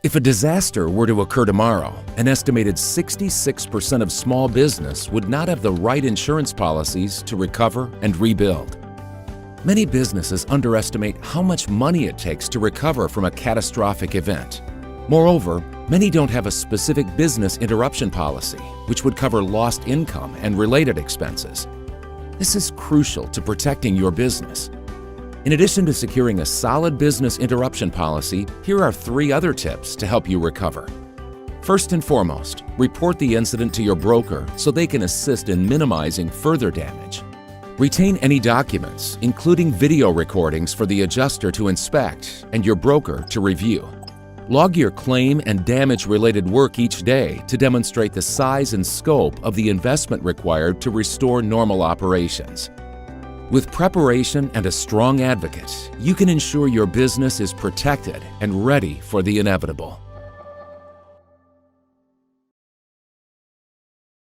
If a disaster were to occur tomorrow, an estimated 66% of small business would not have the right insurance policies to recover and rebuild. Many businesses underestimate how much money it takes to recover from a catastrophic event. Moreover, many don't have a specific business interruption policy, which would cover lost income and related expenses. This is crucial to protecting your business. In addition to securing a solid business interruption policy, here are 3 other tips to help you recover. First and foremost, report the incident to your broker so they can assist in minimizing further damage. Retain any documents, including video recordings for the adjuster to inspect and your broker to review. Log your claim and damage-related work each day to demonstrate the size and scope of the investment required to restore normal operations. With preparation and a strong advocate, you can ensure your business is protected and ready for the inevitable.